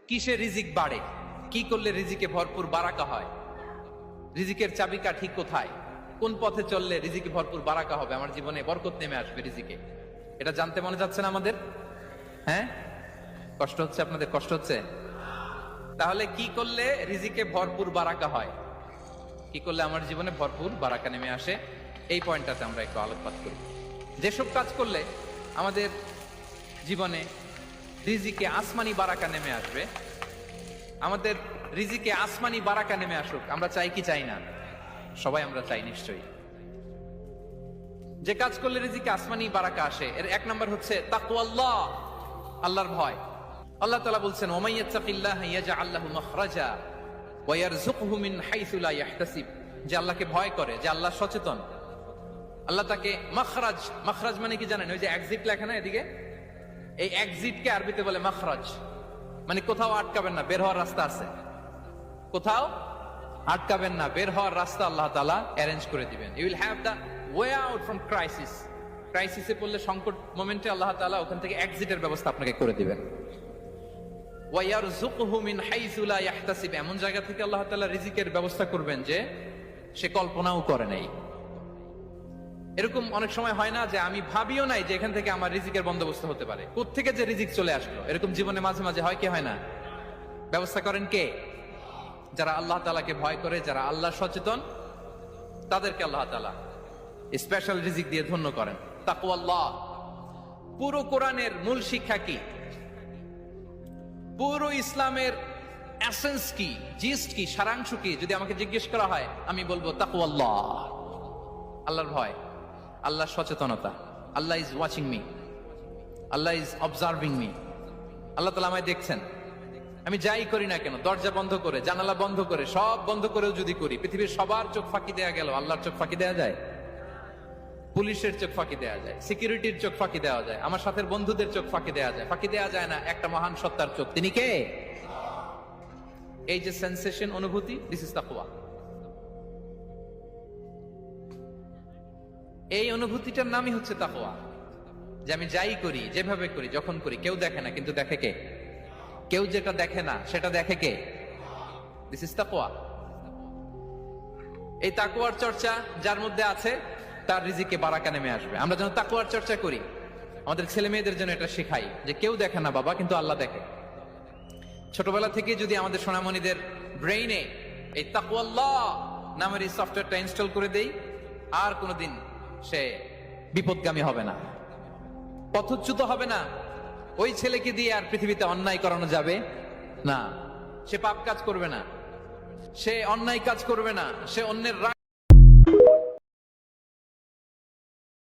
কিসে রিজিক বাড়ে, কি করলে রিজিকে ভরপুর বারাকা হয়, রিজিকের চাবিকাঠি কোথায়, কোন পথে চললে রিজিকে ভরপুর বারাকা হবে, আমার জীবনে বরকত নেমে আসবে রিজিকে, এটা জানতে মনে যাচ্ছে না আমাদের? হ্যাঁ, কষ্ট হচ্ছে আপনাদের? কষ্ট হচ্ছে? তাহলে কি করলে রিজিকে ভরপুর বারাকা হয়, কি করলে আমার জীবনে ভরপুর বারাকা নেমে আসে, এই পয়েন্টটাতে আমরা একটু আলোকপাত করি। যেসব কাজ করলে আমাদের জীবনে রিজিকে আসমানি বারাকা নেমে আসবে, আমাদের রিজিকে আসমানি বারাকা নেমে আসুক, আমরা চাই কি চাই না? সবাই আমরা চাই নিশ্চয়ই। যে কাজ করলে রিজিকে আসমানি বারাকা আসে, এর এক নম্বর হচ্ছে তাকওয়াল্লাহ, আল্লাহর ভয়। আল্লাহ তাআলা বলছেন, ওয়া মাইয়াত্তাকিল্লাহা ইয়াজআল লাহু মাখরাজা ওয়া ইয়ারযুকহু মিন হাইসু লা ইয়াহতাসিব। যে আল্লাহকে ভয় করে, যে আল্লাহ সচেতন, আল্লাহ তাকে মাখরাজ, মাখরাজ মানে কি জানেন? ওই যে এক্সিট লেখা না এদিকে, এই এক্সিটকে আরবিতে বলে মাখরাজ, মানে কোথাও আটকাবেন না, বের হওয়ার রাস্তা আছে, কোথাও আটকাবেন না, বের হওয়ার রাস্তা আল্লাহ তাআলা অ্যারেঞ্জ করে দিবেন। You will have the way out from crisis. ক্রাইসিসে পড়লে, সংকট মোমেন্টে আল্লাহ তাআলা ওখান থেকে এক্সিটের ব্যবস্থা আপনাকে করে দিবেন। ওয়া ইয়ারযুকহু মিন হাইসু লা ইয়াহতাসিব, এমন জায়গা থেকে আল্লাহ তাআলা রিজিকের ব্যবস্থা করবেন যে সে কল্পনাও করে নাই। এরকম অনেক সময় হয় না যে আমি ভাবিও নাই যে এখান থেকে আমার রিজিকের বন্দোবস্ত হতে পারে, কোত্থেকে যে রিজিক চলে আসলো, এরকম জীবনে মাঝে মাঝে হয় কি হয় না? ব্যবস্থা করেন কে? যারা আল্লাহ তাআলাকে ভয় করে, যারা আল্লাহ সচেতন, তাদেরকে আল্লাহ তাআলা স্পেশাল রিজিক দিয়ে ধন্য করেন। তাকওয়াল্লাহ। পুরো কোরআনের মূল শিক্ষা কি, পুরো ইসলামের এসেন্স কি, জিস্ট কি, সারাংশ কি, যদি আমাকে জিজ্ঞেস করা হয় আমি বলবো তাকওয়াল্লাহ, আল্লাহর ভয়, আল্লাহর সচেতনতা। Allah is watching me, Allah is observing me. Allah তাআলা আমায় দেখছেন, আমি যাই করি না কেন, দরজা বন্ধ করে, জানালা বন্ধ করে, সব বন্ধ করেও যদি করি, পৃথিবীর সবার চোখ ফাঁকি দেয়া গেল, আল্লাহর চোখ ফাঁকি দেয়া যায়? পুলিশের চোখ ফাঁকি দেয়া যায়, সিকিউরিটির চোখ ফাঁকি দেওয়া যায়, আমার সাথের বন্ধুদের চোখ ফাঁকি দেয়া যায়, ফাঁকি দেয়া যায় না একটা মহান সত্তার চোখ। তিনি কে? এই যে সেন্সেশন, অনুভূতি, দিস ইজ তাকওয়া। এই অনুভূতিটার নামই হচ্ছে তাকওয়া, যে আমি যাই করি, যেভাবে করি, যখন করি, কেউ দেখে না কিন্তু দেখে কে? কেউ যেটা দেখে না সেটা দেখে কে? দিস ইজ তাকওয়া। এই তাকওয়ার চর্চা যার মধ্যে আছে, তার রিজিকে বারাকা নেমে আসবে। আমরা যেন তাকওয়ার চর্চা করি, আমাদের ছেলে মেয়েদের জন্য এটা শেখাই যে কেউ দেখে না বাবা, কিন্তু আল্লাহ দেখে। ছোটবেলা থেকে যদি আমাদের সোনামণিদের ব্রেইনে এই তাকওয়াল্লাহ নামের এই সফটওয়্যারটা ইনস্টল করে দেই, আর কোনোদিন সে বিপদগামী হবে না, পথচ্যুত হবে না। ওই ছেলেকে দিয়ে আর পৃথিবীতে অন্যায় করানো যাবে না, সে পাপ কাজ করবে না, সে অন্যায় কাজ করবে না, সে অন্যের